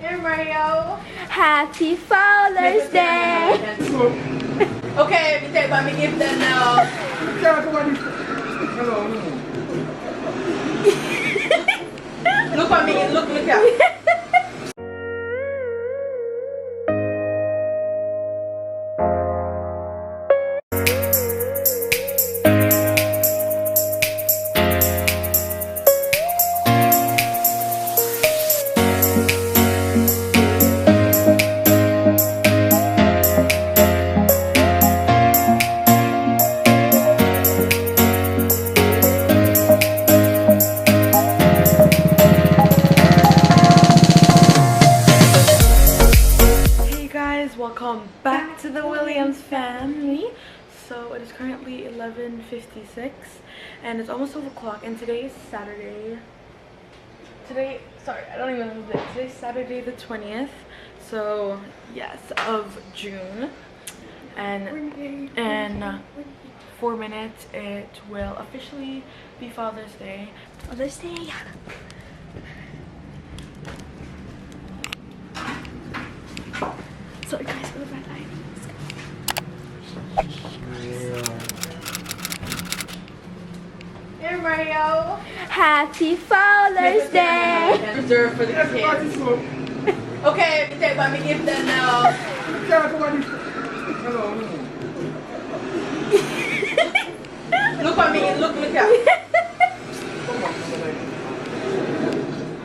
Here, Mario. Happy Father's Day. Okay, we take mommy gift then now. Look at me, look at. Welcome back to the Williams family. So it is currently 11:56 and it's almost 12 o'clock, and today is Saturday. Sorry, I don't even know the day. Today's Saturday the 20th. So yes, of June. And in 4 minutes it will officially be Father's Day. Father's Day. Sorry guys for the red light. Here, Mario. Happy Father's Day. Reserved for the kids. Okay, we take mommy gift then now. Look at me, look at.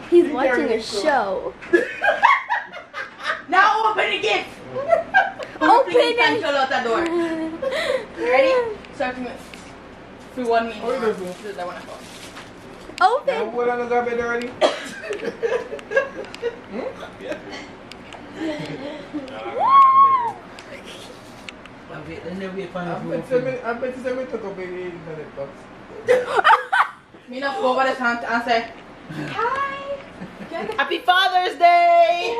He's watching a show. Now open the gift. Open it. Cancel out the door. Ready? Start with. For 1 minute. That one I got. Open. What on the bed already? I bet you took a baby in the box. Me not go over the front and say, Hi. Happy Father's Day!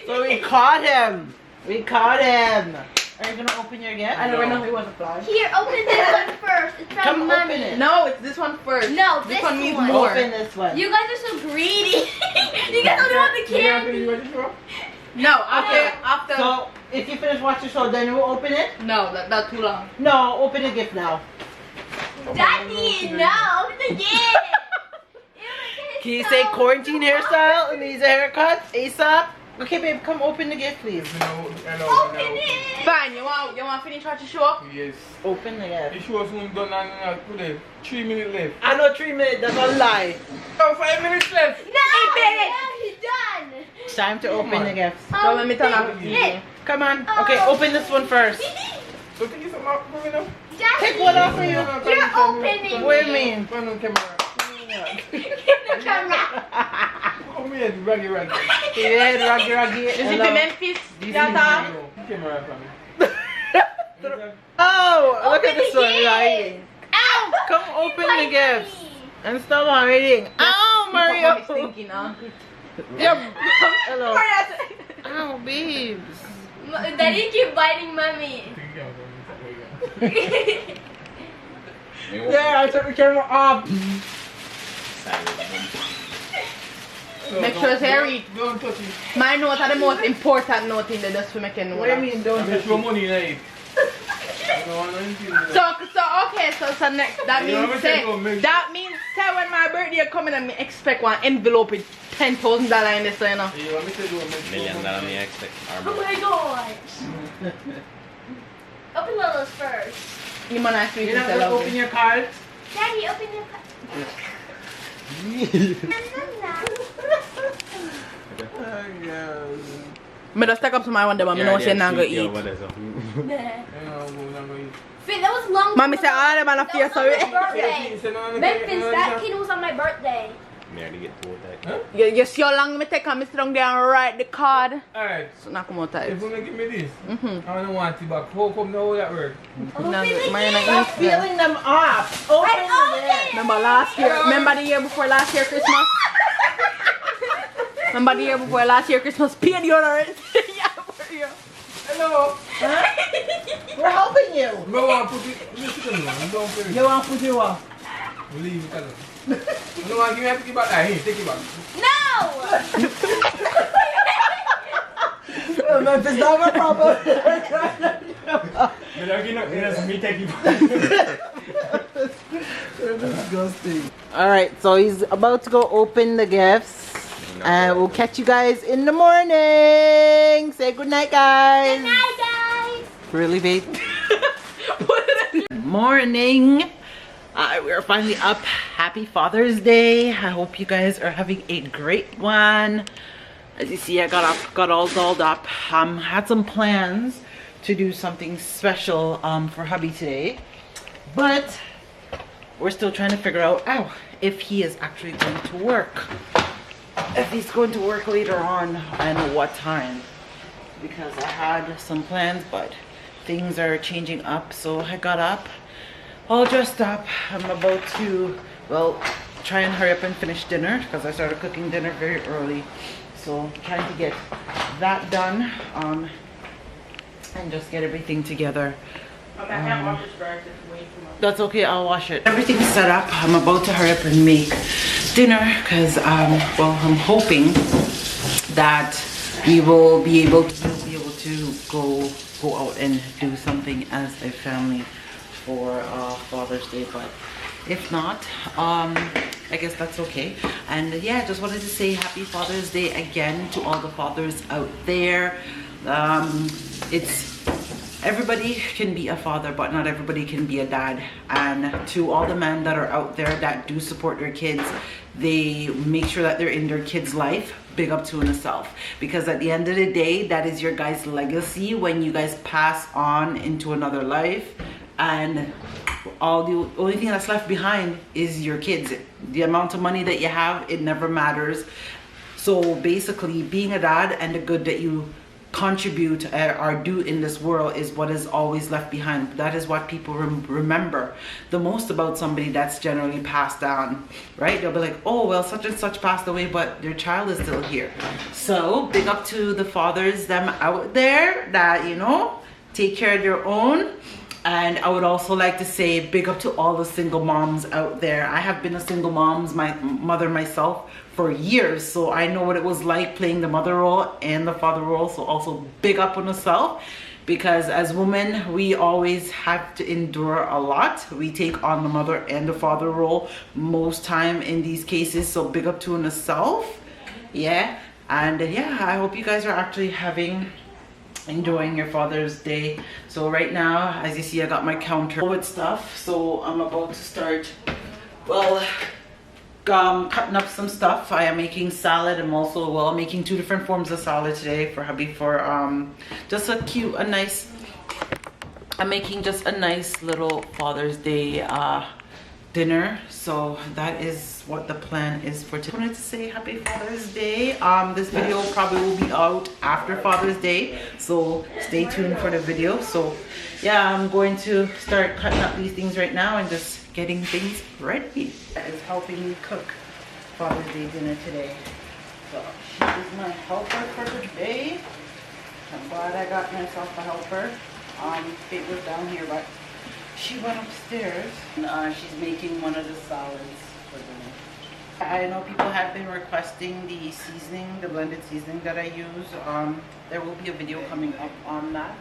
So we caught him. We caught him. Are you gonna open your gift? I don't know who was a fly. Here, open this one first. It's from Come Mommy. open it. No, it's this one first. No, this one needs one. more. Open this one. You guys are so greedy. You guys only want the candy. No, after. So if you finish watching the show, then we'll open it. No, that's too long. No, open the gift now. Daddy, no, open the gift. Can you say quarantine hairstyle and needs a haircut ASAP? Okay, babe, come open the gift, please. Open it. Fine, you want to finish watch the show? Yes. Open the gift. The show soon done and today. 3 minutes left. I know 3 minutes. That's a lie. Oh, 5 minutes left. No, he's done. It's time to open the gifts. So let me turn off the Open TV. it. Come on. Okay, open this one first. So take you some out for me now. Take one off for you. You're opening What do you mean? Turn on camera. the camera. Come here, raggy. Yeah, raggy. Is it the Memphis? Data? Camera for me. Oh, look at this one. gift. Right. Ow! Come open the gifts. And stop hiding. Ow, Mario. Stinking, huh? Yep. Hello. Ow, babes. Daddy keep biting mommy. Yeah, I took the camera off. Make sure it's hairy. Don't touch it. My note are the most important note in the just to make you know. What do you mean, don't Make touch sure it? money in it. So next that means say when my birthday coming and me expect one envelope with $10,000 in this, you know. $1 million me expect. Oh my gosh. Open Lolo's first. You man I sweet You're not gonna open your cards? Daddy, open your Me just take up some I want them and me know say not gonna eat. Fit, that was long. Mommy said all them on a That face was on my sorry. birthday. Memphis, that kid was on my birthday. Me already get told that. You see how long me take and me sit down there and write the card. Alright. So not come out tight. If you give me this, I don't want it back. How come now that work? Open No, the mine gift. not Stop peeling them off. Open I them. Remember last year? Remember the year before last year Christmas? Remember the year before last year Christmas? Paid you already. Yeah, for you. Hello. We're helping you. I want to put it. Don't put it. You want to put you off? Leave it alone. You know what? Give me a picky back. Here, take it back. No! No, it's not my problem. Disgusting. Alright, so he's about to go open the gifts. And we'll catch you guys in the morning. Say good night, guys. Good night, guys! Really, babe? Morning. We're finally up. Happy Father's Day. I hope you guys are having a great one. As you see, I got all dolled up. Had some plans to do something special for hubby today, but we're still trying to figure out if he is actually going to work. If he's going to work later on and what time, because I had some plans but things are changing up. So I got up all dressed up. I'm about to, well, try and hurry up and finish dinner because I started cooking dinner very early. So trying to get that done and just get everything together. Okay, I can't wash this first. It's way too much. That's okay, I'll wash it. Everything's set up. I'm about to hurry up and make dinner because well, I'm hoping that we will be able to go out and do something as a family for Father's Day, but if not, I guess that's okay. And yeah, just wanted to say happy Father's Day again to all the fathers out there. Everybody can be a father, but not everybody can be a dad. And to all the men that are out there that do support their kids, they make sure that they're in their kids' life. Big up to yourself, because at the end of the day, that is your guys' legacy when you guys pass on into another life. And the only thing that's left behind is your kids. The amount of money that you have, it never matters. So basically, being a dad and the good that you contribute or do in this world is what is always left behind. That is what people remember the most about somebody that's generally passed down, right? They'll be like, oh well, such and such passed away, but their child is still here. So big up to the fathers, them out there that, you know, take care of their own. And I would also like to say big up to all the single moms out there. I have been a single mother myself for years, so I know what it was like playing the mother role and the father role. So also big up on yourself, because as women, we always have to endure a lot. We take on the mother and the father role most time in these cases, so big up to yourself. Yeah, and yeah, I hope you guys are actually enjoying your Father's Day. So right now, as you see, I got my counter with stuff, so I'm about to start, well, cutting up some stuff. I am making salad. I'm also, well, making 2 different forms of salad today for hubby for just I'm making just a nice little Father's Day dinner. So that is what the plan is for today. I wanted to say happy Father's Day. This video probably will be out after Father's Day, so stay tuned for the video. So yeah, I'm going to start cutting up these things right now and just getting things ready. That is helping me cook Father's Day dinner today. So she is my helper for today. I'm glad I got myself a helper. Kate was down here, but she went upstairs. And, she's making one of the salads for dinner. I know people have been requesting the seasoning, the blended seasoning that I use. There will be a video coming up on that,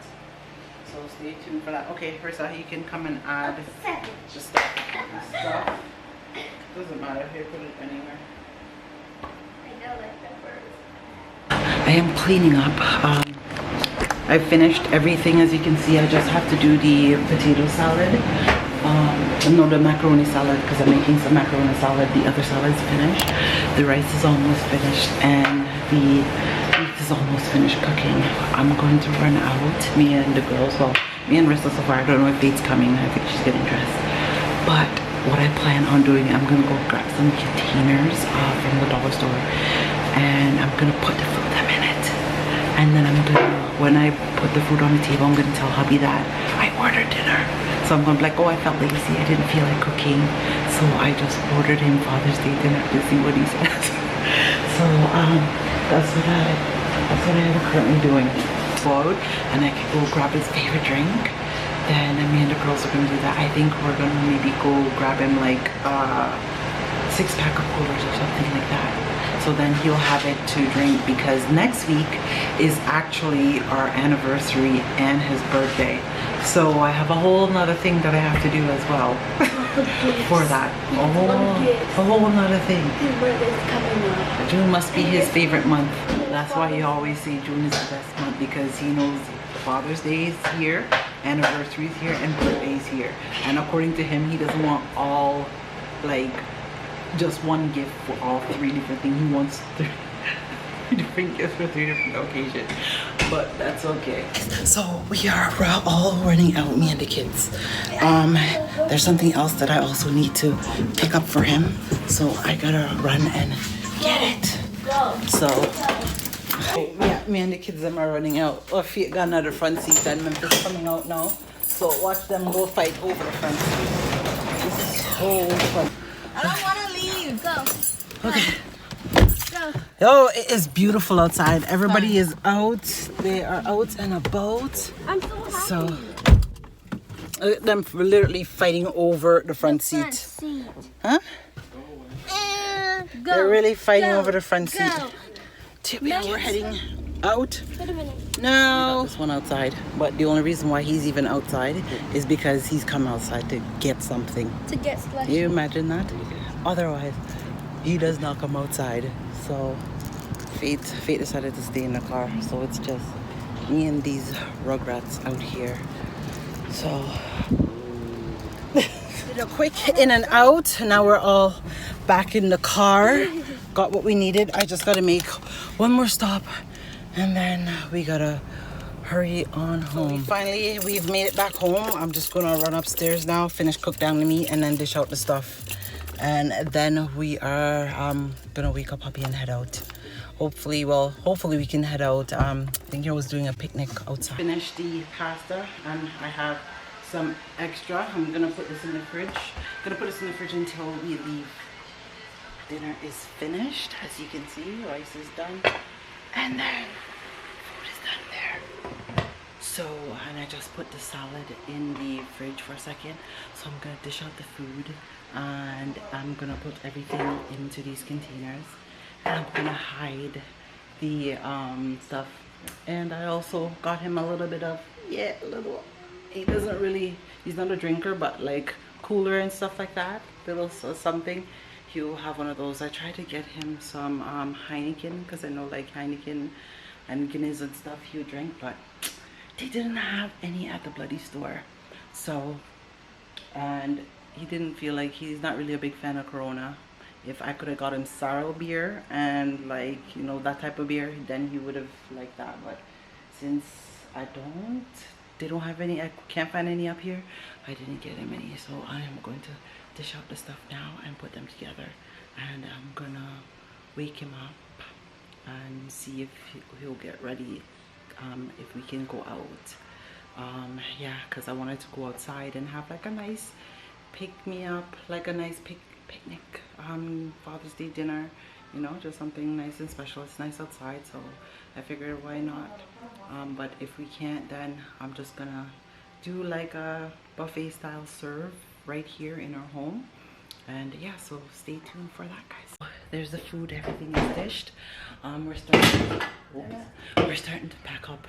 so stay tuned for that. Okay, Rissa, you can come and add the stuff. Doesn't matter, here, put it anywhere. I don't like peppers. I am cleaning up. I finished everything, as you can see. I just have to do the potato salad. No, the macaroni salad, because I'm making some macaroni salad. The other salad's finished. The rice is almost finished, and the beef is almost finished cooking. I'm going to run out, me and the girls, well, me and Rissa so far. I don't know if Date's coming. I think she's getting dressed. But what I plan on doing, I'm gonna go grab some containers from the dollar store, and I'm gonna put the food in it. And then I'm gonna, when I put the food on the table, I'm gonna tell hubby that I ordered dinner. So I'm gonna be like, oh, I felt lazy, I didn't feel like cooking, so I just ordered him Father's Day dinner to see what he says. So that's what I am currently doing. Go out and I can go grab his favorite drink. Then me and the girls are gonna do that. I think we're gonna maybe go grab him like 6-pack of coolers or something like that. So then he'll have it to drink, because next week is actually our anniversary and his birthday. So I have a whole nother thing that I have to do as well for that. A whole nother thing. June must be his favorite month. That's why he always say June is the best month, because he knows Father's Day is here, anniversaries here, and birthdays here. And according to him, he doesn't want all, like, just one gift for all 3 different things. He wants 3 different gifts for 3 different occasions, but that's okay. So we are all running out, me and the kids. There's something else that I also need to pick up for him, so I gotta run and get it. So yeah, me and the kids are running out. Oh, Fiat got another front seat and Memphis coming out now, so watch them go fight over the front seat. This is so fun. I don't want to leave. Go. Okay. Go. Oh, it is beautiful outside. Everybody is out. They are out and about. I'm so happy. So, look at them literally fighting over the front seat. Huh? Go. They're really fighting Go. over the front seat. Go. We're heading out. Wait a minute. No. This one outside. But the only reason why he's even outside is because he's come outside to get something. To get slushy. You imagine that? Otherwise, he does not come outside. So Fate decided to stay in the car. So it's just me and these rugrats out here. So did a quick in and out. Now we're all back in the car. Got what we needed. I just gotta make one more stop, and then we gotta hurry on home. Finally, we've made it back home. I'm just gonna run upstairs now, finish cook down the meat, and then dish out the stuff. And then we are gonna wake up hubby and head out. Hopefully we can head out. I think I was doing a picnic outside. Finished the pasta, and I have some extra. I'm gonna put this in the fridge. Until we leave. Dinner is finished, as you can see. Rice is done, and then food is done there. So, and I just put the salad in the fridge for a second. So I'm gonna dish out the food, and I'm gonna put everything into these containers, and I'm gonna hide the stuff. And I also got him a little bit of, he's not a drinker, but like cooler and stuff like that, little something. He'll have one of those. I tried to get him some Heineken, because I know like Heineken and Guinness and stuff he'll drink, but they didn't have any at the bloody store. So, and he didn't feel like, he's not really a big fan of Corona. If I could have got him sorrel beer and like, you know, that type of beer, then he would have liked that. But since they don't have any, I can't find any up here, I didn't get him any. So I am going to dish out the stuff now and put them together, and I'm gonna wake him up and see if he'll get ready, if we can go out. Yeah, because I wanted to go outside and have like a nice pick-me-up, like a nice picnic, Father's Day dinner, you know, just something nice and special. It's nice outside, so I figured why not. But if we can't, then I'm just gonna do like a buffet style serve right here in our home. And yeah, so stay tuned for that, guys. There's the food, everything is dished. We're starting to pack up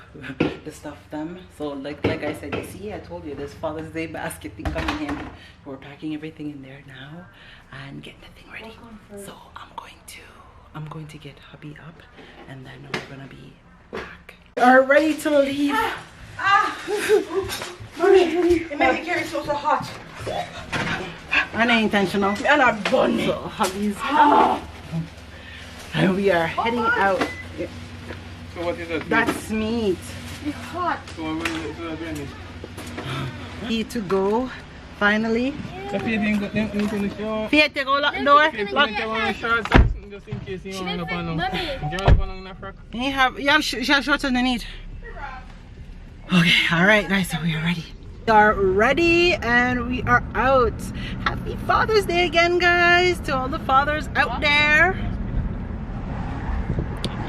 the stuff them. So like I said, you see, I told you this Father's Day basket thing coming in. We're packing everything in there now and getting the thing ready. So I'm going to get hubby up, and then we're gonna be back. We are ready to leave. It made me carry so hot. Unintentional. And I'm bunny. So hubby's and we are heading out. So what is that? That's meat. It's hot. So what will you do? Need to go finally. The feeding got them into the show. Fiat, go lock door. Lock. Shorts just in case you want to pan on. You have shorts underneath. Okay, alright guys, so we are ready. We are ready and we are out. Happy Father's Day again, guys, to all the fathers out there.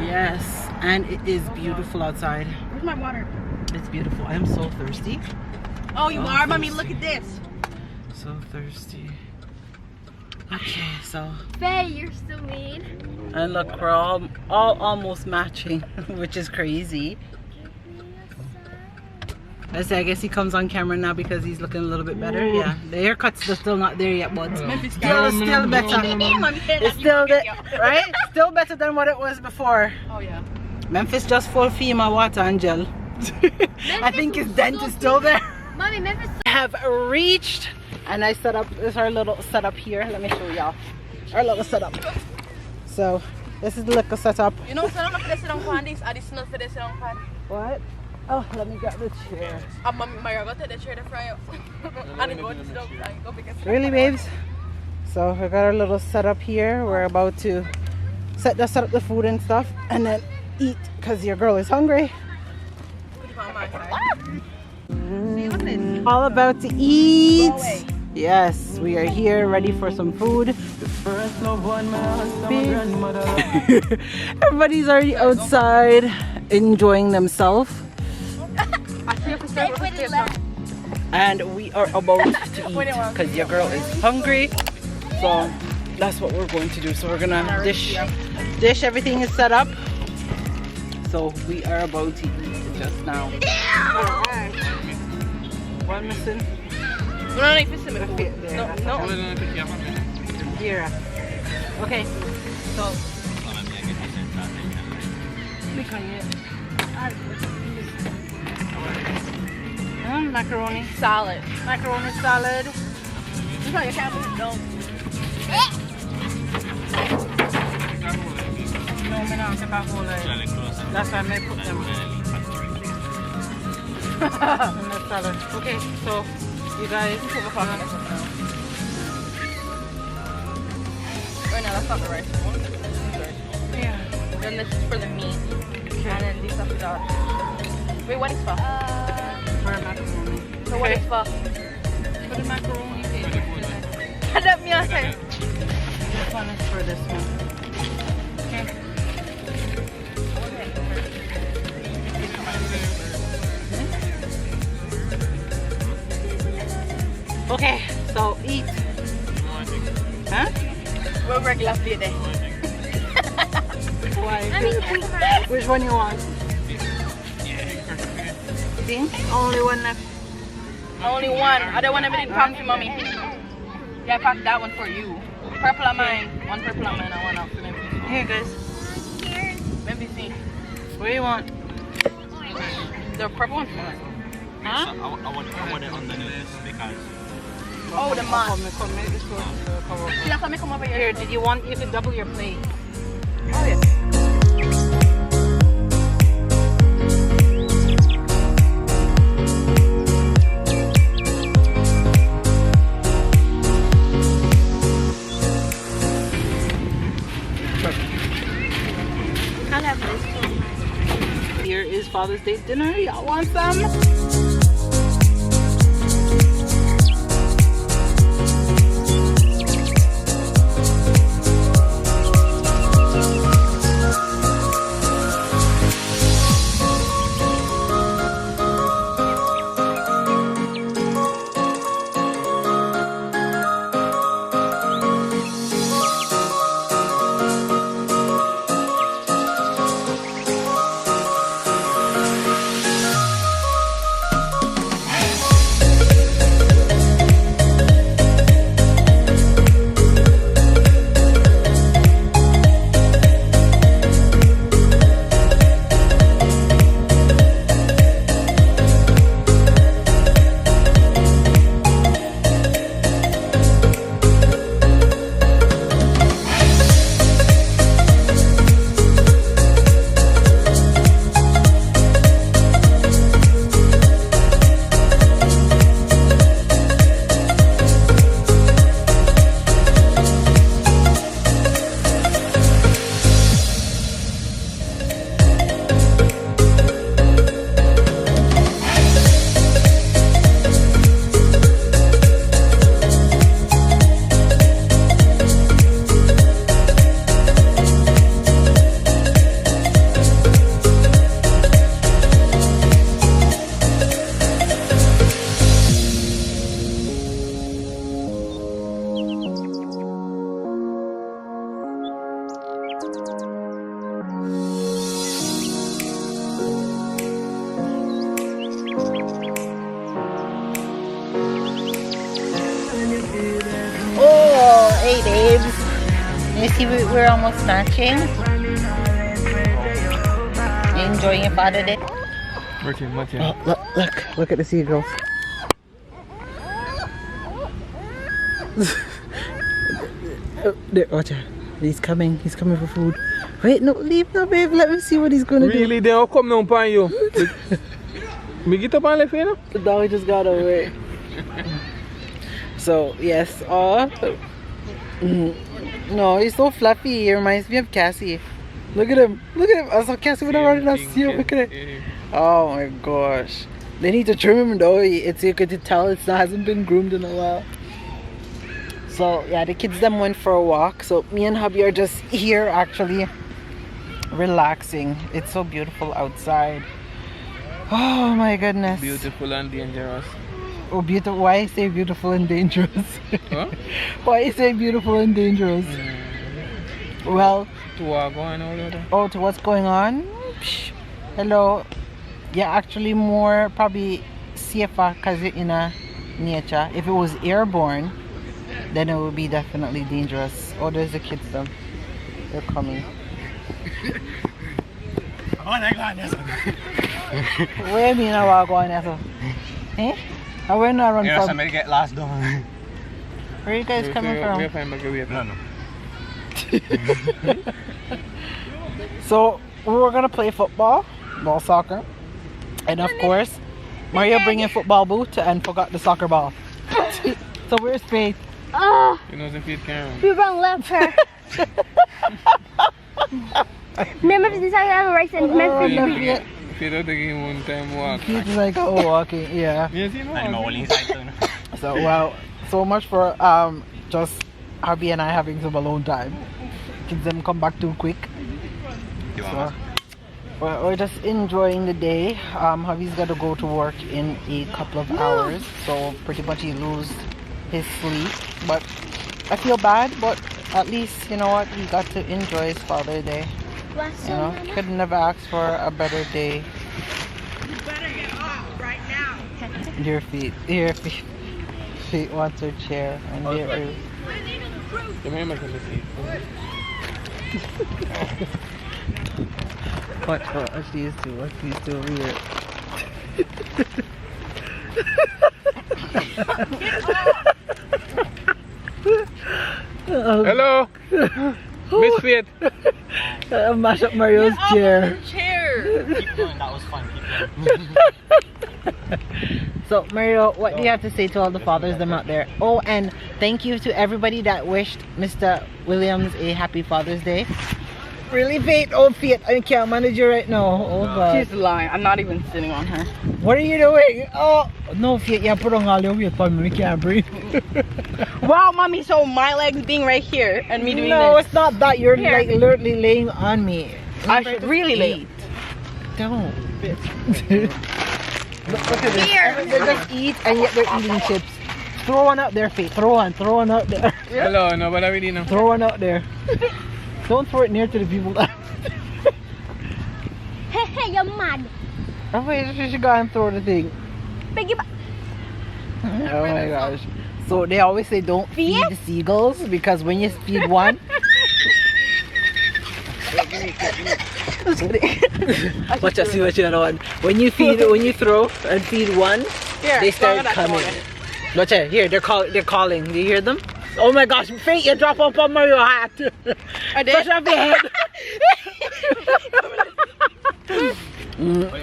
Yes, and it is beautiful outside. Where's my water? It's beautiful. I am so thirsty. Oh, you are? Mommy, look at this. So thirsty. Okay, so Faye, you're so mean. and look, we're all almost matching, which is crazy. I guess he comes on camera now because he's looking a little bit better. Yeah, the haircut's still not there yet, but still better. It's still right? Still better than what it was before. Oh yeah. Memphis just full FEMA water and gel. I think his dent is still there. Mommy, Memphis. I have reached, and I set up. This is our little setup here. Let me show y'all our little setup. So this is the little setup. You know, so I'm not going to sit on this additional for this on pan. What? Oh, let me get the chair. Mario, go take the chair to fry up. And go to the go pick a Really, babes? So we got our little setup here. We're about to set up the food and stuff, and then eat because your girl is hungry. All about to eat. Yes, we are here ready for some food. Everybody's already outside enjoying themselves. And we are about to eat because your girl is hungry. So that's what we're going to do. So we're gonna dish. Everything is set up. So we are about to eat just now. Alright. One missing. No. Here. Okay. So. Macaroni. Salad. Macaroni salad. You know you can't put it down. No, me not take a whole lot. That's why I may put them in the salad. Okay, so you guys. Right now, that's not the rice. Yeah. Then this is for the meat. Okay. And then these are for the. Wait, what is for? For macaroni. So what is for? For the macaroni. Let me answer. This one is for this one. Okay, so eat. Huh? We're regular plate there. Why? Which one you want? See? Only one left. Only one. I don't want everything packed for mommy. Yeah, I packed that one for you. Purple on mine. One purple on mine and one out for me. Here, guys. Let me see. What do you want? The purple one? Huh? I want it underneath because Oh, the mask. Come, make this one. Yeah, let me come over Here, here. did you want? You could double your plate. Oh, yeah. I'll have this. Here is Father's Day dinner. Y'all want some? You see, we're almost matching. You enjoying your Father Day? Oh, look at the seagulls. Oh, there, watch out. He's coming for food. Wait, no, leave now, babe. Let me see what he's gonna do. Really, they'll come down upon you. Me get up and left you know? The dog just got away. So, yes, no, he's so fluffy. He reminds me of Cassie. Look at him. I saw Cassie when I ran and I see him. Look at it. Oh my gosh. They need to trim him though. It's you could tell it hasn't been groomed in a while. So yeah, the kids them went for a walk. So me and hubby are just here actually relaxing. It's so beautiful outside. Oh my goodness. Beautiful and dangerous. Oh, beautiful. Why I say beautiful and dangerous? Huh? Why I say beautiful and dangerous? Well, to what going on? Oh, to what's going on? Psh, hello. Yeah, actually more probably safer because you're in a nature. If it was airborne, then it would be definitely dangerous. Oh, there's the kids though. They're coming. Where mean I walk on there? Eh? I went not run from. Somebody get last door. Where are you guys coming from? No. So we were gonna play football, ball soccer, and of course Mario bringing football boot and forgot the soccer ball. So where's Faith? You know the feet can. We run left her. Memphis is having a race in Memphis. Feet out again one time walk. He's like, oh, walking, yeah. Yes, you know. So well, so much for just hubby and I having some alone time. Kids them come back too quick. So we're just enjoying the day. Hubby's got to go to work in a couple of hours, so pretty much he lose his sleep. But I feel bad, but at least you know what, he got to enjoy his Father's Day. You know, could never ask for a better day. You better get off right now. Your feet Feet wants her chair and there. Watch these two. Watch these two over here. Hello, Miss Faith. Mash up Mario's chair. Keep going, that was fun. Keep going. So Mario, what do you have to say to all the fathers them out there? Oh, and thank you to everybody that wished Mr. Williams a happy Father's Day. Really, Faith? Oh, Faith, I can't manage you right now. Oh, God. She's lying. I'm not even sitting on her. What are you doing? Oh, no, Faith, you put on all your weight for me. We can't breathe. Wow, mommy, so my legs being right here and me doing no, this. it's not that. You're like literally laying on me. I should really lay. Don't. Look at this. They just eat and yet they're eating chips. Throw one out there, Faith. Throw one out there. Hello, no, but I really know. Throw one out there. Don't throw it near to the people. Hey, you're mad. Oh wait, you should go and throw the thing. Biggie back. Oh my gosh. So they always say don't feed the seagulls because when you feed one. Watch out, see what you know. When you throw and feed one, they start coming. Watch out, here they're calling. Do you hear them? Oh my gosh, Faith, you drop up on Mario hat. I did. Touch off your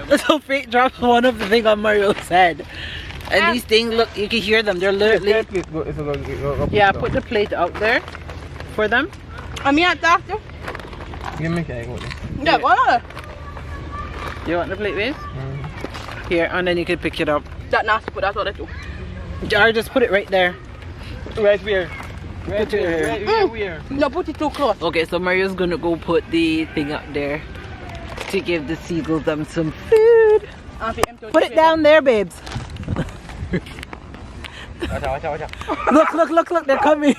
head. So Faith drops one of the thing on Mario's head. And these things, look, you can hear them. They're literally. Yeah, put the plate out there for them. I'm here after. Give me a cake. Yeah, go on. You want the plate, Wiz? Here, and then you can pick it up. That nasty, but that's what I do. Or just put it right there. Right here. Right here. No, put it too close. Okay, so Mario's gonna go put the thing up there to give the seagulls them some food. Put it down there, babes. Look, they're coming.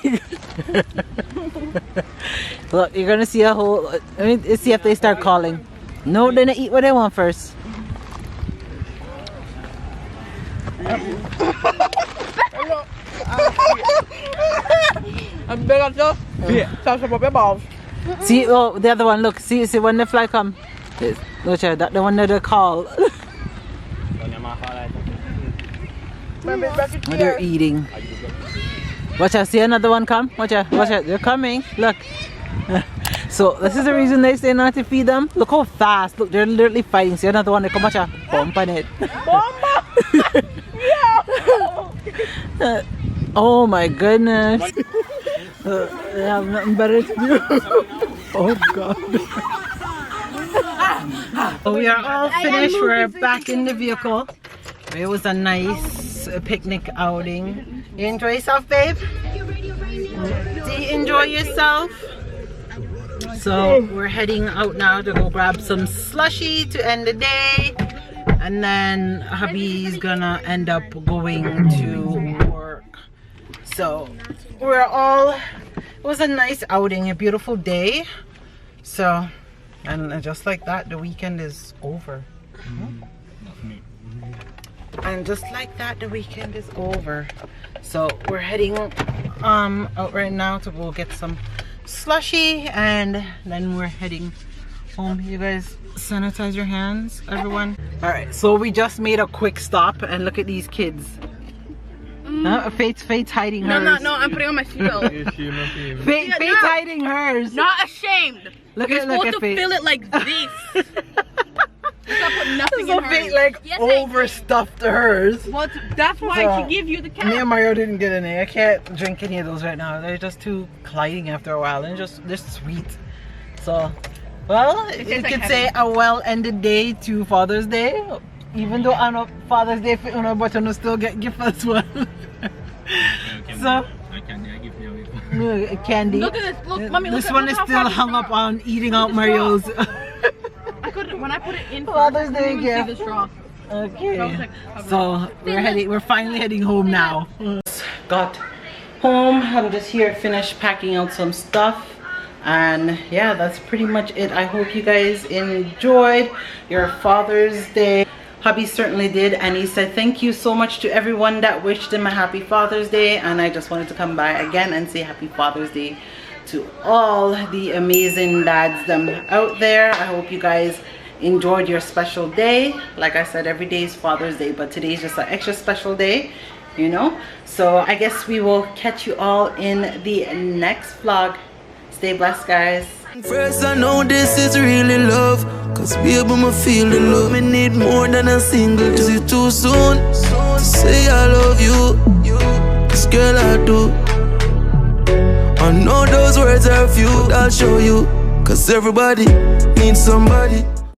Look, you're gonna see a whole. Let's see if they start calling. No, they're gonna eat what they want first. I'm big up though. Yeah. Touch up your balls. See, oh, the other one, look, see when the fly come. Look at that, the one that they call. They're eating. Watch out, see another one come. Watch out, they're coming. Look. So this is the reason they say not to feed them. Look how fast. Look, they're literally fighting. See another one, they come. Watch out. Bump on it. Yeah. Oh my goodness. They have nothing better to do. Oh God. So we are all finished. We're back in the vehicle. It was a nice picnic outing. You enjoy yourself, babe? Do you enjoy yourself? So we're heading out now to go grab some slushy to end the day. And then hubby's gonna end up going to work. So we're all, it was a nice outing, a beautiful day. So, and just like that, the weekend is over. And just like that, the weekend is over. So we're heading out right now to go get some slushy, and then we're heading home. You guys sanitize your hands, everyone. All right, so we just made a quick stop, and look at these kids. Fate's hiding hers. No, I'm putting on my seatbelt. Fate's hiding hers. Not ashamed. Look You're at supposed to Fate. fill it like this. Not put nothing So in Fate hers. like overstuffed hers. Well, that's why So, she give you the Me cap. and Mario didn't get any. I can't drink any of those right now. They're just too gliding after a while, and they're sweet. So, well, you could say a well-ended day to Father's Day. Even though I know Father's Day for Uno, but you still get gift as well. So, candy. Look at this. Look, mommy. This one is still hung up on eating out Mario's. When I put it in Father's Day see gift. the straw. Okay. So we're finally heading home now. Got home. I'm just here, finished packing out some stuff. And yeah, that's pretty much it. I hope you guys enjoyed your Father's Day. Hubby certainly did, and he said thank you so much to everyone that wished him a happy Father's Day, and I just wanted to come by again and say happy Father's Day to all the amazing dads them out there. I hope you guys enjoyed your special day. Like I said, every day is Father's Day, but today is just an extra special day, you know. So I guess we will catch you all in the next vlog. Stay blessed, guys. First I know this is really love, cause baby I feel the love. Me need more than a single. Is it too soon to say I love you? This girl I do. I know those words are few, but I'll show you, cause everybody needs somebody.